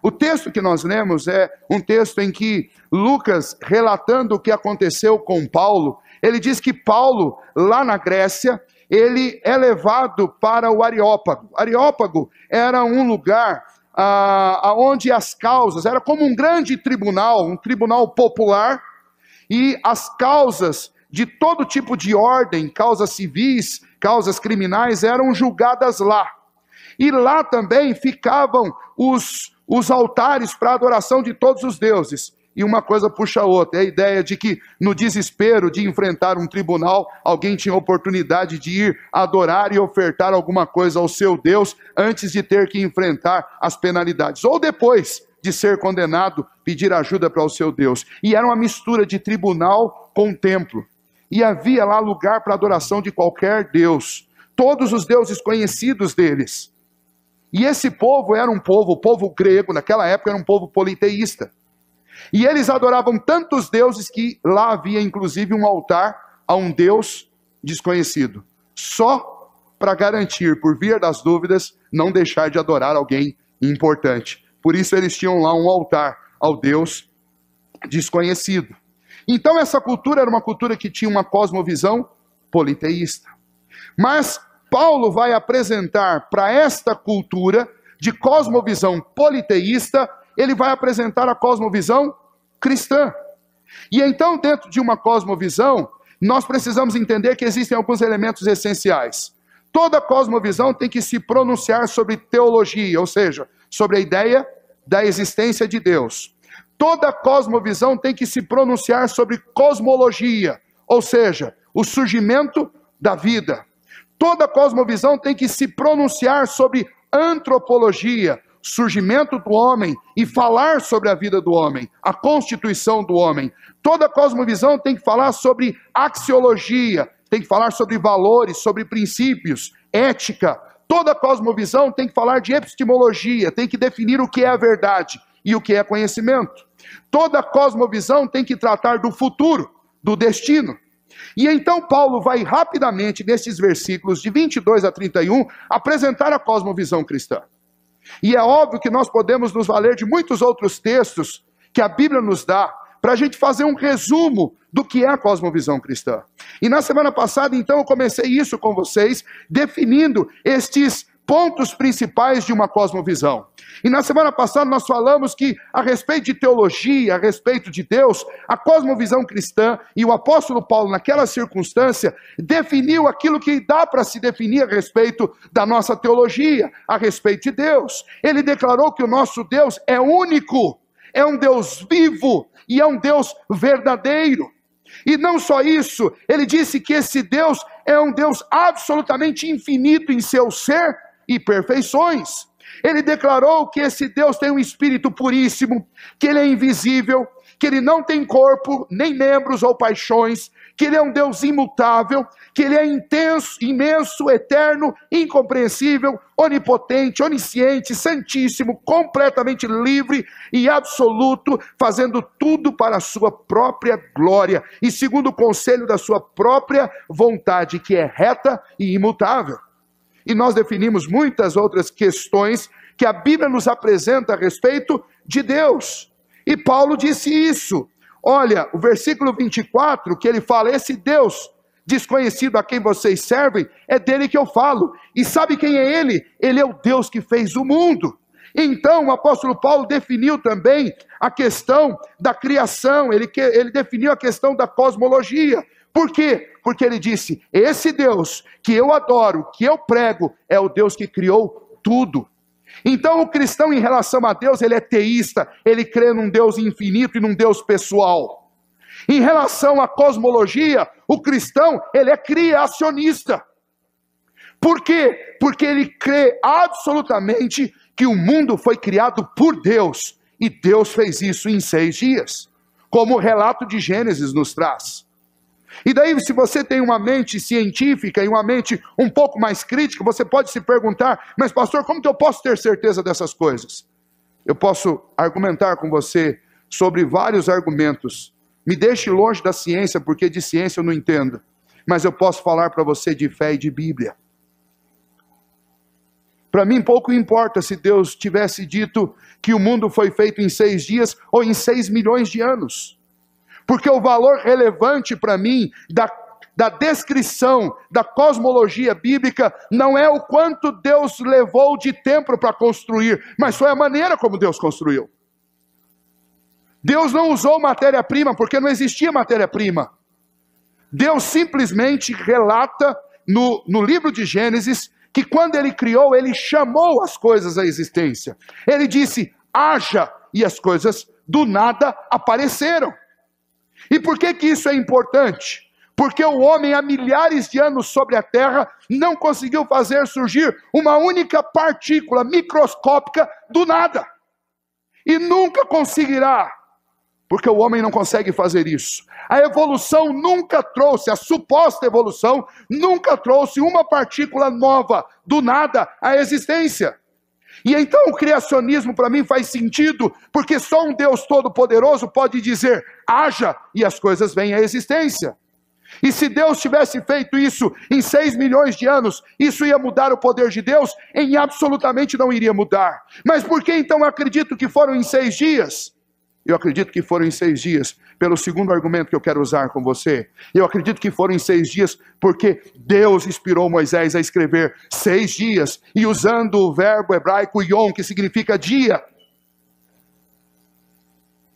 O texto que nós lemos é um texto em que Lucas, relatando o que aconteceu com Paulo, ele diz que Paulo, lá na Grécia, ele é levado para o Areópago. Areópago era um lugar onde as causas, era como um grande tribunal, um tribunal popular, e as causas de todo tipo de ordem, causas civis, causas criminais, eram julgadas lá. E lá também ficavam os altares para a adoração de todos os deuses. E uma coisa puxa a outra, é a ideia de que no desespero de enfrentar um tribunal, alguém tinha oportunidade de ir adorar e ofertar alguma coisa ao seu Deus, antes de ter que enfrentar as penalidades. Ou depois de ser condenado, pedir ajuda para o seu Deus. E era uma mistura de tribunal com templo. E havia lá lugar para adoração de qualquer Deus. Todos os deuses conhecidos deles. E esse povo era um povo, o povo grego, naquela época era um povo politeísta. E eles adoravam tantos deuses que lá havia inclusive um altar a um Deus desconhecido. Só para garantir, por via das dúvidas, não deixar de adorar alguém importante. Por isso eles tinham lá um altar ao Deus desconhecido. Então essa cultura era uma cultura que tinha uma cosmovisão politeísta. Mas Paulo vai apresentar para esta cultura de cosmovisão politeísta, ele vai apresentar a cosmovisão cristã. E então, dentro de uma cosmovisão, nós precisamos entender que existem alguns elementos essenciais. Toda cosmovisão tem que se pronunciar sobre teologia, ou seja, sobre a ideia da existência de Deus. Toda cosmovisão tem que se pronunciar sobre cosmologia, ou seja, o surgimento da vida. Toda cosmovisão tem que se pronunciar sobre antropologia, surgimento do homem e falar sobre a vida do homem, a constituição do homem. Toda cosmovisão tem que falar sobre axiologia, tem que falar sobre valores, sobre princípios, ética. Toda cosmovisão tem que falar de epistemologia, tem que definir o que é a verdade e o que é conhecimento. Toda cosmovisão tem que tratar do futuro, do destino. E então Paulo vai rapidamente, nesses versículos de 22 a 31, apresentar a cosmovisão cristã. E é óbvio que nós podemos nos valer de muitos outros textos que a Bíblia nos dá, para a gente fazer um resumo do que é a cosmovisão cristã. E na semana passada, então, eu comecei isso com vocês, definindo estes pontos principais de uma cosmovisão. E na semana passada nós falamos que a respeito de teologia, a respeito de Deus, a cosmovisão cristã e o apóstolo Paulo naquela circunstância definiu aquilo que dá para se definir a respeito da nossa teologia, a respeito de Deus. Ele declarou que o nosso Deus é único, é um Deus vivo e é um Deus verdadeiro. E não só isso, ele disse que esse Deus é um Deus absolutamente infinito em seu ser e perfeições. Ele declarou que esse Deus tem um espírito puríssimo, que ele é invisível, que ele não tem corpo, nem membros ou paixões, que ele é um Deus imutável, que ele é intenso, imenso, eterno, incompreensível, onipotente, onisciente, santíssimo, completamente livre e absoluto, fazendo tudo para a sua própria glória e segundo o conselho da sua própria vontade, que é reta e imutável. E nós definimos muitas outras questões que a Bíblia nos apresenta a respeito de Deus. E Paulo disse isso. Olha, o versículo 24, que ele fala, esse Deus desconhecido a quem vocês servem, é dele que eu falo. E sabe quem é ele? Ele é o Deus que fez o mundo. Então o apóstolo Paulo definiu também a questão da criação, ele definiu a questão da cosmologia. Por quê? Porque ele disse, esse Deus que eu adoro, que eu prego, é o Deus que criou tudo. Então o cristão em relação a Deus, ele é teísta, ele crê num Deus infinito e num Deus pessoal. Em relação à cosmologia, o cristão, ele é criacionista. Por quê? Porque ele crê absolutamente que o mundo foi criado por Deus, e Deus fez isso em 6 dias, como o relato de Gênesis nos traz. E daí, se você tem uma mente científica e uma mente um pouco mais crítica, você pode se perguntar, mas pastor, como que eu posso ter certeza dessas coisas? Eu posso argumentar com você sobre vários argumentos. Me deixe longe da ciência, porque de ciência eu não entendo. Mas eu posso falar para você de fé e de Bíblia. Para mim pouco importa se Deus tivesse dito que o mundo foi feito em 6 dias ou em 6 milhões de anos. Porque o valor relevante para mim da descrição da cosmologia bíblica não é o quanto Deus levou de tempo para construir, mas foi a maneira como Deus construiu. Deus não usou matéria-prima porque não existia matéria-prima. Deus simplesmente relata no livro de Gênesis que quando ele criou, ele chamou as coisas à existência. Ele disse, haja, e as coisas do nada apareceram. E por que isso é importante? Porque o homem há milhares de anos sobre a terra não conseguiu fazer surgir uma única partícula microscópica do nada. E nunca conseguirá, porque o homem não consegue fazer isso. A evolução nunca trouxe, a suposta evolução nunca trouxe uma partícula nova do nada à existência. E então o criacionismo para mim faz sentido, porque só um Deus todo-poderoso pode dizer, haja, e as coisas vêm à existência. E se Deus tivesse feito isso em 6 milhões de anos, isso ia mudar o poder de Deus? Em absolutamente não iria mudar. Mas por que então eu acredito que foram em 6 dias? Eu acredito que foram em 6 dias, pelo segundo argumento que eu quero usar com você. Eu acredito que foram em 6 dias, porque Deus inspirou Moisés a escrever 6 dias, e usando o verbo hebraico yom, que significa dia,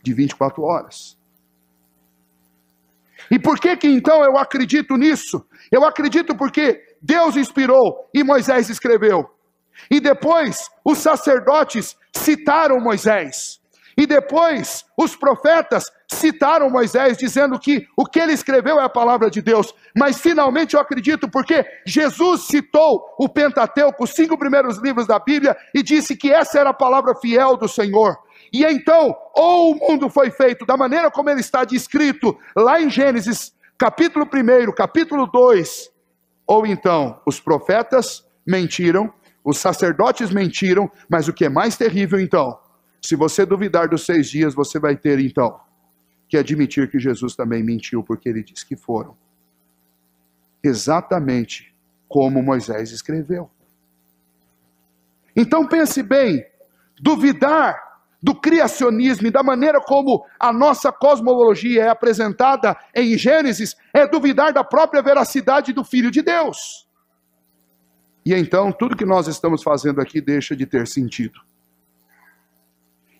de 24 horas. E por que então eu acredito nisso? Eu acredito porque Deus inspirou e Moisés escreveu. E depois os sacerdotes citaram Moisés. E depois os profetas citaram Moisés, dizendo que o que ele escreveu é a palavra de Deus. Mas finalmente eu acredito porque Jesus citou o Pentateuco, os 5 primeiros livros da Bíblia, e disse que essa era a palavra fiel do Senhor. E então, ou o mundo foi feito da maneira como ele está descrito lá em Gênesis, capítulo 1, capítulo 2, ou então os profetas mentiram, os sacerdotes mentiram, mas o que é mais terrível então, se você duvidar dos 6 dias, você vai ter então que admitir que Jesus também mentiu, porque ele disse que foram exatamente como Moisés escreveu. Então pense bem, duvidar do criacionismo e da maneira como a nossa cosmologia é apresentada em Gênesis, é duvidar da própria veracidade do Filho de Deus. E então tudo que nós estamos fazendo aqui deixa de ter sentido.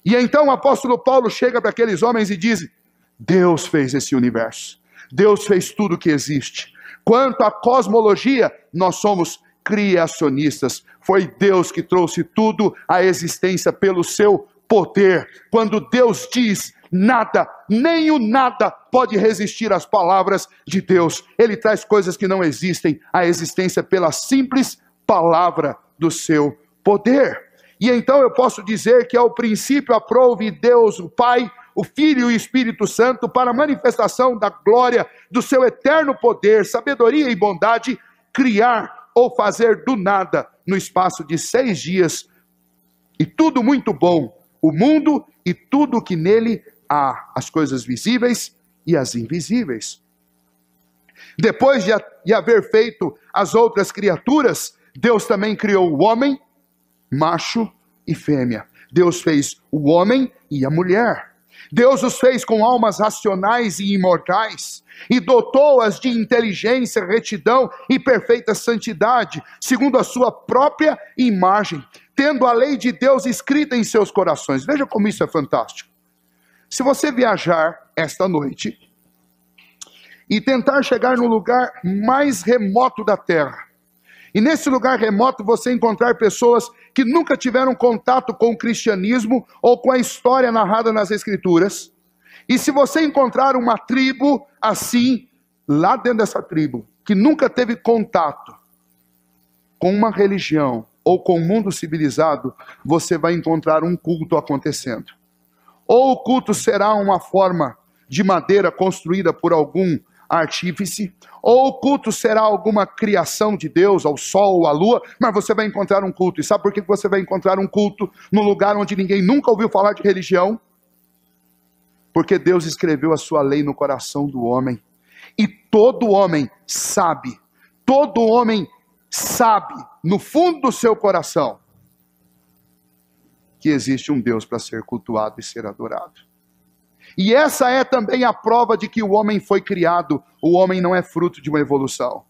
E então o apóstolo Paulo chega para aqueles homens e diz, Deus fez esse universo, Deus fez tudo que existe. Quanto à cosmologia, nós somos criacionistas, foi Deus que trouxe tudo à existência pelo seu poder. Quando Deus diz nada, nem o nada pode resistir às palavras de Deus. Ele traz coisas que não existem à existência pela simples palavra do seu poder. E então eu posso dizer que ao princípio aprove Deus, o Pai, o Filho e o Espírito Santo para a manifestação da glória do seu eterno poder, sabedoria e bondade, criar ou fazer do nada no espaço de 6 dias, e tudo muito bom, o mundo e tudo que nele há, as coisas visíveis e as invisíveis. Depois de haver feito as outras criaturas, Deus também criou o homem, macho e fêmea. Deus fez o homem e a mulher. Deus os fez com almas racionais e imortais, e dotou-as de inteligência, retidão e perfeita santidade, segundo a sua própria imagem, tendo a lei de Deus escrita em seus corações. Veja como isso é fantástico. Se você viajar esta noite e tentar chegar no lugar mais remoto da terra, e nesse lugar remoto você encontrar pessoas que nunca tiveram contato com o cristianismo ou com a história narrada nas Escrituras, e se você encontrar uma tribo assim, lá dentro dessa tribo, que nunca teve contato com uma religião ou com o mundo civilizado, você vai encontrar um culto acontecendo. Ou o culto será uma forma de madeira construída por algum artífice, ou o culto será alguma criação de Deus, ao sol, à lua, mas você vai encontrar um culto. E sabe por que você vai encontrar um culto num lugar onde ninguém nunca ouviu falar de religião? Porque Deus escreveu a sua lei no coração do homem, e todo homem sabe, no fundo do seu coração, que existe um Deus para ser cultuado e ser adorado. E essa é também a prova de que o homem foi criado. O homem não é fruto de uma evolução.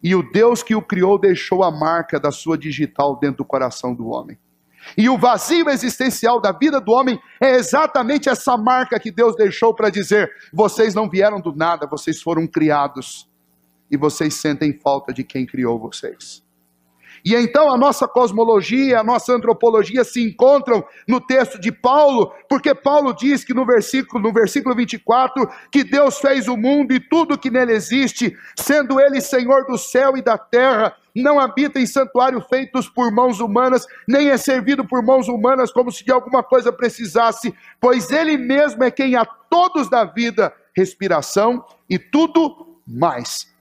E o Deus que o criou deixou a marca da sua digital dentro do coração do homem. E o vazio existencial da vida do homem é exatamente essa marca que Deus deixou para dizer: vocês não vieram do nada, vocês foram criados. E vocês sentem falta de quem criou vocês. E então a nossa cosmologia, a nossa antropologia se encontram no texto de Paulo, porque Paulo diz que no versículo 24, que Deus fez o mundo e tudo que nele existe, sendo ele Senhor do céu e da terra, não habita em santuário feitos por mãos humanas, nem é servido por mãos humanas como se de alguma coisa precisasse, pois ele mesmo é quem a todos dá vida, respiração e tudo mais.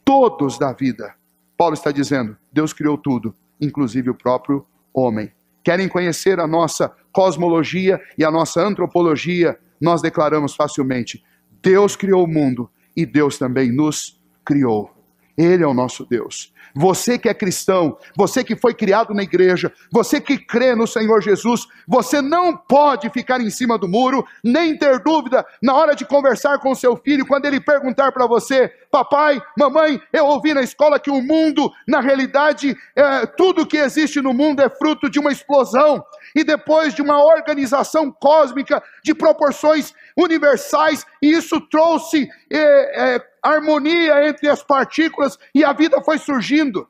Todos dá vida. Paulo está dizendo, Deus criou tudo, inclusive o próprio homem. Querem conhecer a nossa cosmologia e a nossa antropologia? Nós declaramos facilmente, Deus criou o mundo e Deus também nos criou. Ele é o nosso Deus. Você que é cristão, você que foi criado na igreja, você que crê no Senhor Jesus, você não pode ficar em cima do muro, nem ter dúvida na hora de conversar com seu filho, quando ele perguntar para você, papai, mamãe, eu ouvi na escola que o mundo, na realidade, tudo que existe no mundo é fruto de uma explosão, e depois de uma organização cósmica de proporções universais, e isso trouxe harmonia entre as partículas, e a vida foi surgindo.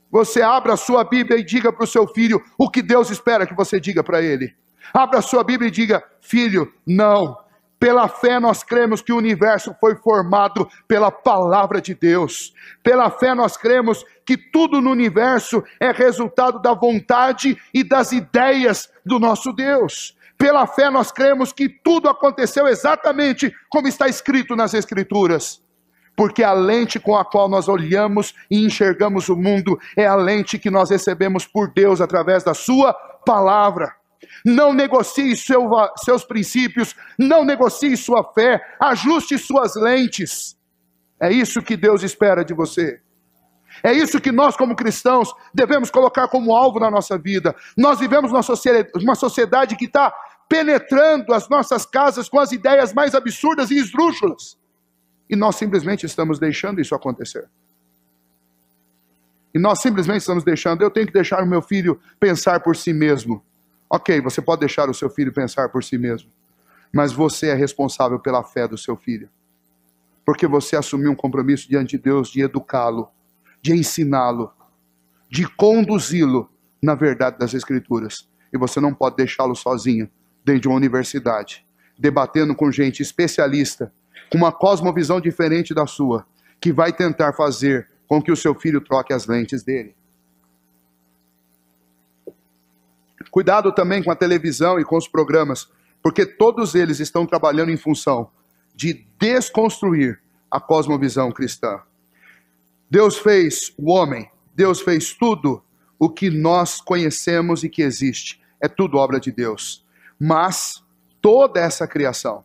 Você abra a sua Bíblia e diga para o seu filho o que Deus espera que você diga para ele. Abra a sua Bíblia e diga, filho, não. Pela fé nós cremos que o universo foi formado pela palavra de Deus. Pela fé nós cremos que tudo no universo é resultado da vontade e das ideias do nosso Deus. Pela fé nós cremos que tudo aconteceu exatamente como está escrito nas Escrituras. Porque a lente com a qual nós olhamos e enxergamos o mundo é a lente que nós recebemos por Deus através da sua palavra. Não negocie seus princípios, não negocie sua fé, ajuste suas lentes. É isso que Deus espera de você. É isso que nós como cristãos devemos colocar como alvo na nossa vida. Nós vivemos numa sociedade que está penetrando as nossas casas com as ideias mais absurdas e esdrúxulas. E nós simplesmente estamos deixando isso acontecer. E nós simplesmente estamos deixando, eu tenho que deixar o meu filho pensar por si mesmo. Ok, você pode deixar o seu filho pensar por si mesmo, mas você é responsável pela fé do seu filho, porque você assumiu um compromisso diante de Deus de educá-lo, de ensiná-lo, de conduzi-lo na verdade das Escrituras, e você não pode deixá-lo sozinho, dentro de uma universidade, debatendo com gente especialista, com uma cosmovisão diferente da sua, que vai tentar fazer com que o seu filho troque as lentes dele. Cuidado também com a televisão e com os programas, porque todos eles estão trabalhando em função de desconstruir a cosmovisão cristã. Deus fez o homem, Deus fez tudo o que nós conhecemos e que existe. É tudo obra de Deus. Mas toda essa criação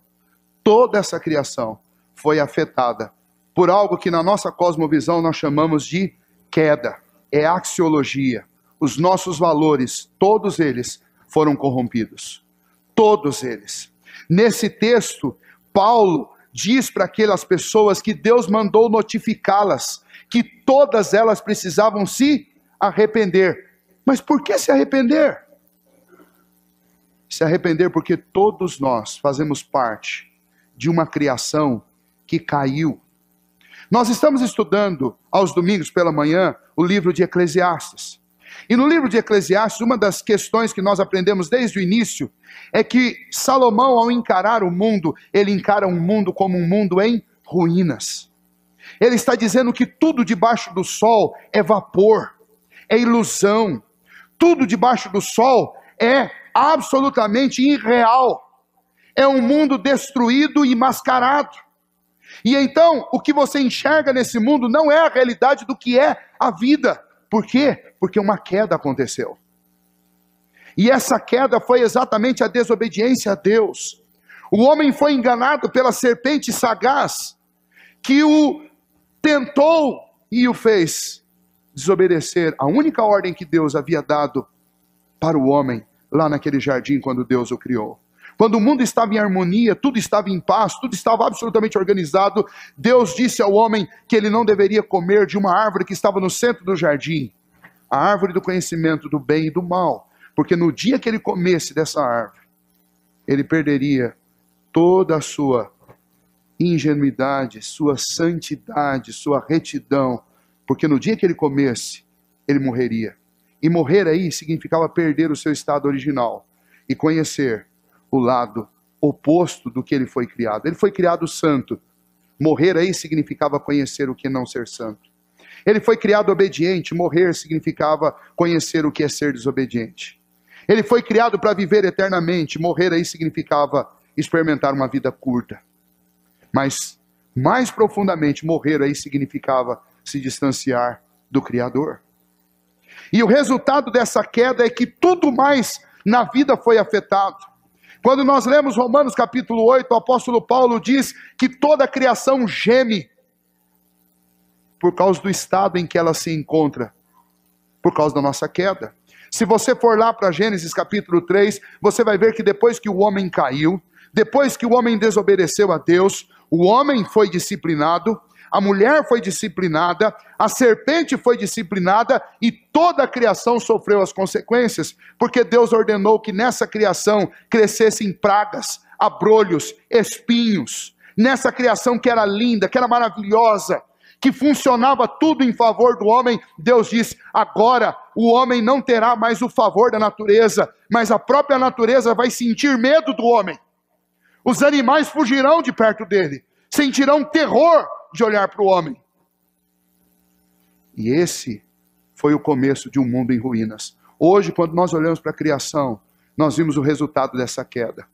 foi afetada por algo que na nossa cosmovisão nós chamamos de queda. É axiologia. Os nossos valores, todos eles foram corrompidos. Todos eles. Nesse texto, Paulo diz para aquelas pessoas que Deus mandou notificá-las, que todas elas precisavam se arrepender. Mas por que se arrepender? Se arrepender porque todos nós fazemos parte de uma criação que caiu. Nós estamos estudando aos domingos pela manhã o livro de Eclesiastes. E no livro de Eclesiastes, uma das questões que nós aprendemos desde o início é que Salomão, ao encarar o mundo, ele encara um mundo como um mundo em ruínas. Ele está dizendo que tudo debaixo do sol é vapor, é ilusão. Tudo debaixo do sol é absolutamente irreal. É um mundo destruído e mascarado. E então, o que você enxerga nesse mundo não é a realidade do que é a vida. Por quê? Porque uma queda aconteceu. E essa queda foi exatamente a desobediência a Deus. O homem foi enganado pela serpente sagaz, que o tentou e o fez desobedecer a única ordem que Deus havia dado para o homem lá naquele jardim quando Deus o criou. Quando o mundo estava em harmonia, tudo estava em paz, tudo estava absolutamente organizado, Deus disse ao homem que ele não deveria comer de uma árvore que estava no centro do jardim, a árvore do conhecimento do bem e do mal, porque no dia que ele comesse dessa árvore, ele perderia toda a sua ingenuidade, sua santidade, sua retidão, porque no dia que ele comesse, ele morreria. E morrer aí significava perder o seu estado original e conhecer o lado oposto do que ele foi criado. Ele foi criado santo. Morrer aí significava conhecer o que é não ser santo. Ele foi criado obediente. Morrer significava conhecer o que é ser desobediente. Ele foi criado para viver eternamente. Morrer aí significava experimentar uma vida curta. Mas, mais profundamente, morrer aí significava se distanciar do Criador. E o resultado dessa queda é que tudo mais na vida foi afetado. Quando nós lemos Romanos capítulo 8, o apóstolo Paulo diz que toda a criação geme por causa do estado em que ela se encontra, por causa da nossa queda. Se você for lá para Gênesis capítulo 3, você vai ver que depois que o homem caiu, depois que o homem desobedeceu a Deus, o homem foi disciplinado, a mulher foi disciplinada, a serpente foi disciplinada e toda a criação sofreu as consequências, porque Deus ordenou que nessa criação crescessem pragas, abrolhos, espinhos. Nessa criação que era linda, que era maravilhosa, que funcionava tudo em favor do homem, Deus diz: agora o homem não terá mais o favor da natureza, mas a própria natureza vai sentir medo do homem. Os animais fugirão de perto dele, sentirão terror de olhar para o homem. E esse foi o começo de um mundo em ruínas. Hoje, quando nós olhamos para a criação, nós vimos o resultado dessa queda.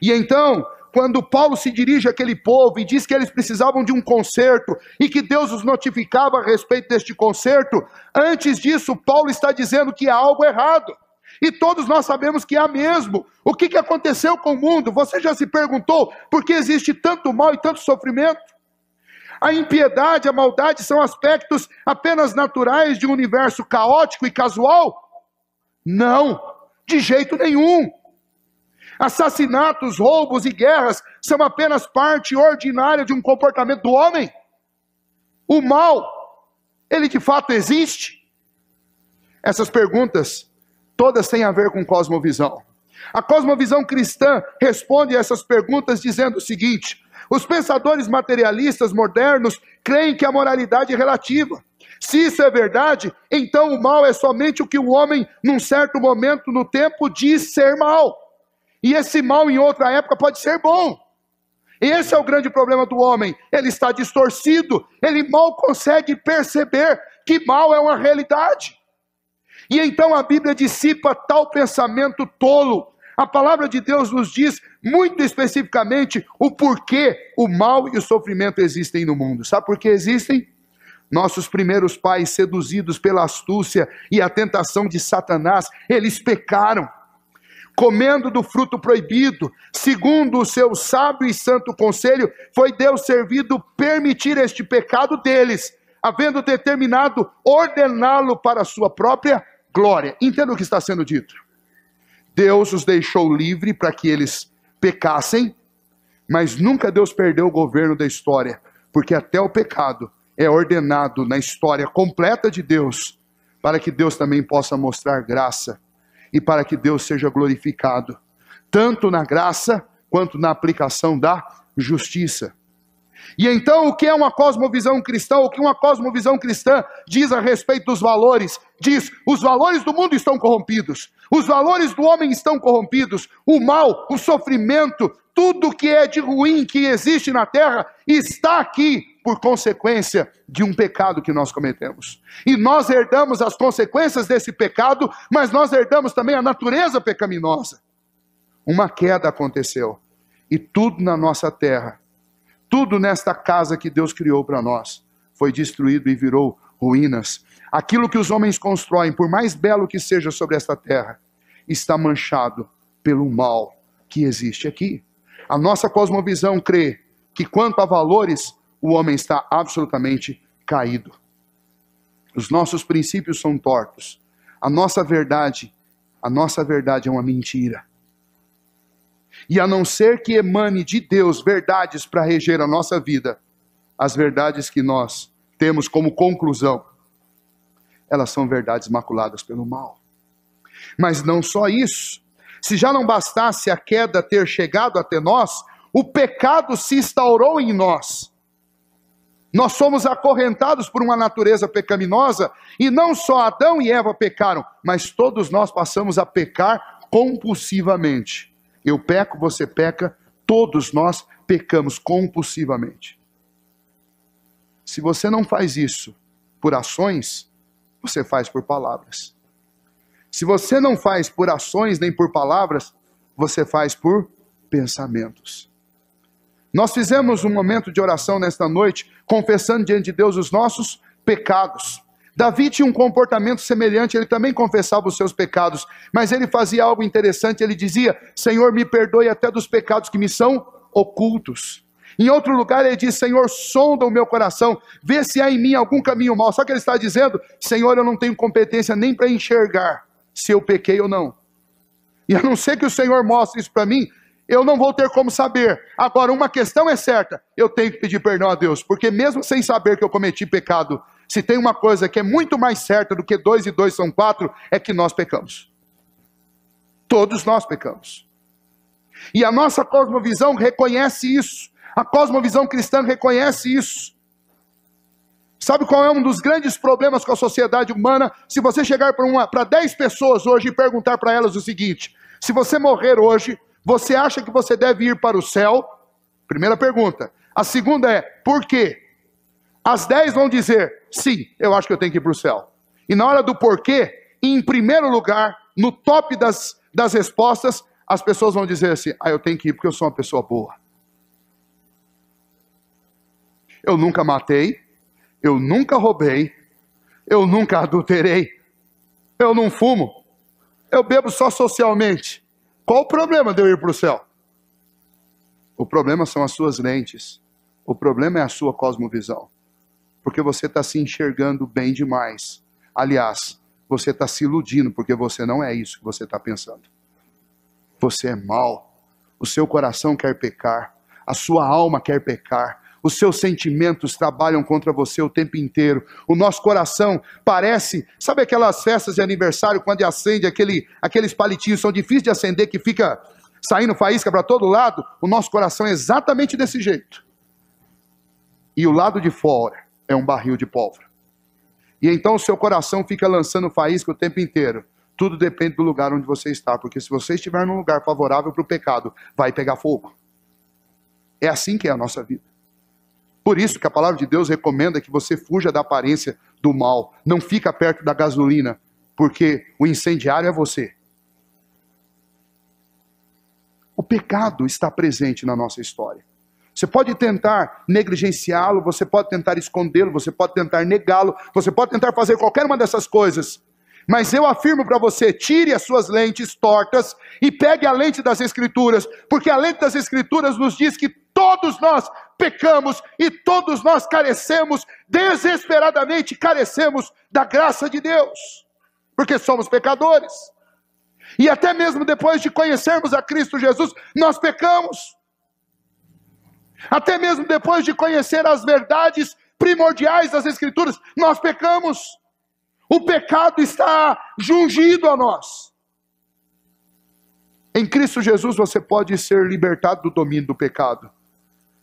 E então, quando Paulo se dirige àquele povo e diz que eles precisavam de um conserto, e que Deus os notificava a respeito deste conserto, antes disso, Paulo está dizendo que há algo errado. E todos nós sabemos que há mesmo. O que aconteceu com o mundo? Você já se perguntou por que existe tanto mal e tanto sofrimento? A impiedade, a maldade são aspectos apenas naturais de um universo caótico e casual? Não, de jeito nenhum. Assassinatos, roubos e guerras são apenas parte ordinária de um comportamento do homem? O mal, ele de fato existe? Essas perguntas todas têm a ver com cosmovisão. A cosmovisão cristã responde a essas perguntas dizendo o seguinte: os pensadores materialistas modernos creem que a moralidade é relativa. Se isso é verdade, então o mal é somente o que o homem, num certo momento no tempo, diz ser mal. E esse mal em outra época pode ser bom. Esse é o grande problema do homem. Ele está distorcido, ele mal consegue perceber que mal é uma realidade. E então a Bíblia dissipa tal pensamento tolo. A palavra de Deus nos diz muito especificamente o porquê o mal e o sofrimento existem no mundo. Sabe por que existem? Nossos primeiros pais, seduzidos pela astúcia e a tentação de Satanás, eles pecaram, comendo do fruto proibido. Segundo o seu sábio e santo conselho, foi Deus servido permitir este pecado deles, havendo determinado ordená-lo para a sua própria glória. Entenda o que está sendo dito. Deus os deixou livre para que eles pecassem, mas nunca Deus perdeu o governo da história, porque até o pecado é ordenado na história completa de Deus, para que Deus também possa mostrar graça, e para que Deus seja glorificado, tanto na graça, quanto na aplicação da justiça. E então, o que é uma cosmovisão cristã? O que uma cosmovisão cristã diz a respeito dos valores? Diz: os valores do mundo estão corrompidos, os valores do homem estão corrompidos, o mal, o sofrimento, tudo que é de ruim que existe na terra está aqui por consequência de um pecado que nós cometemos. E nós herdamos as consequências desse pecado, mas nós herdamos também a natureza pecaminosa. Uma queda aconteceu, e tudo na nossa terra, tudo nesta casa que Deus criou para nós, foi destruído e virou ruínas. Aquilo que os homens constroem, por mais belo que seja sobre esta terra, está manchado pelo mal que existe aqui. A nossa cosmovisão crê que quanto a valores, o homem está absolutamente caído. Os nossos princípios são tortos. A nossa verdade, a nossa verdade é uma mentira. E a não ser que emane de Deus verdades para reger a nossa vida, as verdades que nós temos como conclusão, elas são verdades maculadas pelo mal. Mas não só isso. Se já não bastasse a queda ter chegado até nós, o pecado se instaurou em nós. Nós somos acorrentados por uma natureza pecaminosa, e não só Adão e Eva pecaram, mas todos nós passamos a pecar compulsivamente. Eu peco, você peca, todos nós pecamos compulsivamente. Se você não faz isso por ações, você faz por palavras. Se você não faz por ações nem por palavras, você faz por pensamentos. Nós fizemos um momento de oração nesta noite, confessando diante de Deus os nossos pecados. Davi tinha um comportamento semelhante, ele também confessava os seus pecados, mas ele fazia algo interessante, ele dizia: Senhor, me perdoe até dos pecados que me são ocultos. Em outro lugar ele diz: Senhor, sonda o meu coração, vê se há em mim algum caminho mau. Só que ele está dizendo: Senhor, eu não tenho competência nem para enxergar se eu pequei ou não. E a não ser que o Senhor mostre isso para mim, eu não vou ter como saber. Agora, uma questão é certa: eu tenho que pedir perdão a Deus, porque mesmo sem saber que eu cometi pecado, se tem uma coisa que é muito mais certa do que 2 e 2 são 4, é que nós pecamos. Todos nós pecamos. E a nossa cosmovisão reconhece isso. A cosmovisão cristã reconhece isso. Sabe qual é um dos grandes problemas com a sociedade humana? Se você chegar para 10 pessoas hoje e perguntar para elas o seguinte: se você morrer hoje, você acha que você deve ir para o céu? Primeira pergunta. A segunda é: por quê? As 10 vão dizer: sim, eu acho que eu tenho que ir para o céu. E na hora do porquê, em primeiro lugar, no top das respostas, as pessoas vão dizer assim: eu tenho que ir porque eu sou uma pessoa boa. Eu nunca matei, eu nunca roubei, eu nunca adulterei, eu não fumo, eu bebo só socialmente. Qual o problema de eu ir para o céu? O problema são as suas lentes. O problema é a sua cosmovisão. Porque você está se enxergando bem demais. Aliás, você está se iludindo, porque você não é isso que você está pensando. Você é mau. O seu coração quer pecar. A sua alma quer pecar. Os seus sentimentos trabalham contra você o tempo inteiro. O nosso coração parece... Sabe aquelas festas de aniversário, quando acende aqueles palitinhos, são difíceis de acender, que fica saindo faísca para todo lado? O nosso coração é exatamente desse jeito. E o lado de fora é um barril de pólvora. E então o seu coração fica lançando faísca o tempo inteiro. Tudo depende do lugar onde você está. Porque se você estiver num lugar favorável para o pecado, vai pegar fogo. É assim que é a nossa vida. Por isso que a palavra de Deus recomenda que você fuja da aparência do mal. Não fica perto da gasolina, porque o incendiário é você. O pecado está presente na nossa história. Você pode tentar negligenciá-lo, você pode tentar escondê-lo, você pode tentar negá-lo, você pode tentar fazer qualquer uma dessas coisas. Mas eu afirmo para você: tire as suas lentes tortas e pegue a lente das Escrituras, porque a lente das Escrituras nos diz que todos nós pecamos e todos nós carecemos, desesperadamente carecemos da graça de Deus, porque somos pecadores. E até mesmo depois de conhecermos a Cristo Jesus, nós pecamos. Até mesmo depois de conhecer as verdades primordiais das Escrituras, nós pecamos. O pecado está jungido a nós. Em Cristo Jesus você pode ser libertado do domínio do pecado,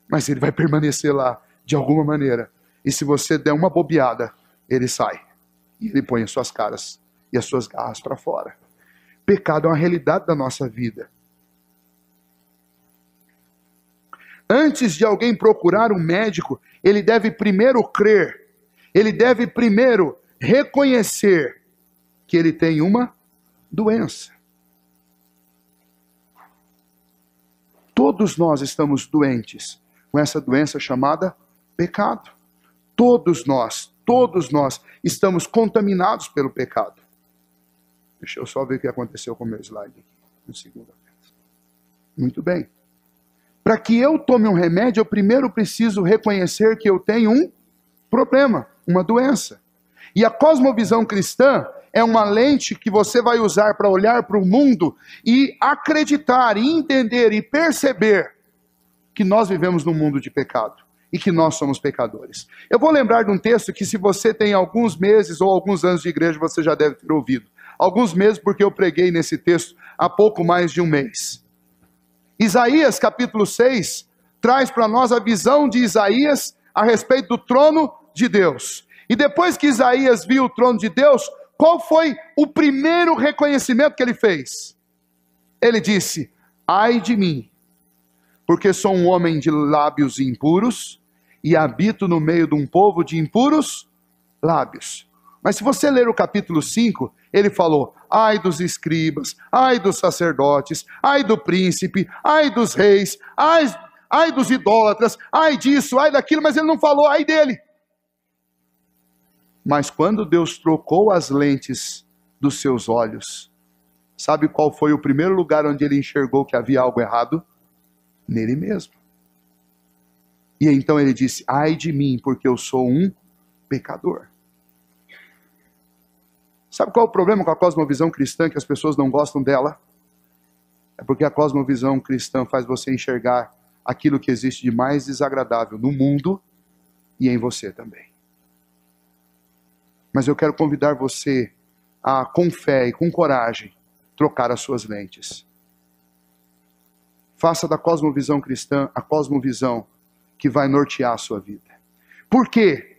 mas ele vai permanecer lá de alguma maneira. E se você der uma bobeada, ele sai. E ele põe as suas caras e as suas garras para fora. Pecado é uma realidade da nossa vida. Antes de alguém procurar um médico, ele deve primeiro crer. Ele deve primeiro reconhecer que ele tem uma doença. Todos nós estamos doentes com essa doença chamada pecado. Todos nós estamos contaminados pelo pecado. Deixa eu só ver o que aconteceu com o meu slide aqui. No segundo. Muito bem. Para que eu tome um remédio, eu primeiro preciso reconhecer que eu tenho um problema, uma doença. E a cosmovisão cristã é uma lente que você vai usar para olhar para o mundo e acreditar, e entender e perceber que nós vivemos num mundo de pecado e que nós somos pecadores. Eu vou lembrar de um texto que, se você tem alguns meses ou alguns anos de igreja, você já deve ter ouvido. Alguns meses, porque eu preguei nesse texto há pouco mais de um mês. Isaías capítulo 6 traz para nós a visão de Isaías a respeito do trono de Deus. E depois que Isaías viu o trono de Deus, qual foi o primeiro reconhecimento que ele fez? Ele disse: ai de mim, porque sou um homem de lábios impuros e habito no meio de um povo de impuros lábios. Mas se você ler o capítulo 5, ele falou: ai dos escribas, ai dos sacerdotes, ai do príncipe, ai dos reis, ai dos idólatras, ai disso, ai daquilo, mas ele não falou ai dele. Mas quando Deus trocou as lentes dos seus olhos, sabe qual foi o primeiro lugar onde ele enxergou que havia algo errado? Nele mesmo. E então ele disse: ai de mim, porque eu sou um pecador. Sabe qual é o problema com a cosmovisão cristã, que as pessoas não gostam dela? É porque a cosmovisão cristã faz você enxergar aquilo que existe de mais desagradável no mundo e em você também. Mas eu quero convidar você a, com fé e com coragem, trocar as suas lentes. Faça da cosmovisão cristã a cosmovisão que vai nortear a sua vida. Por quê?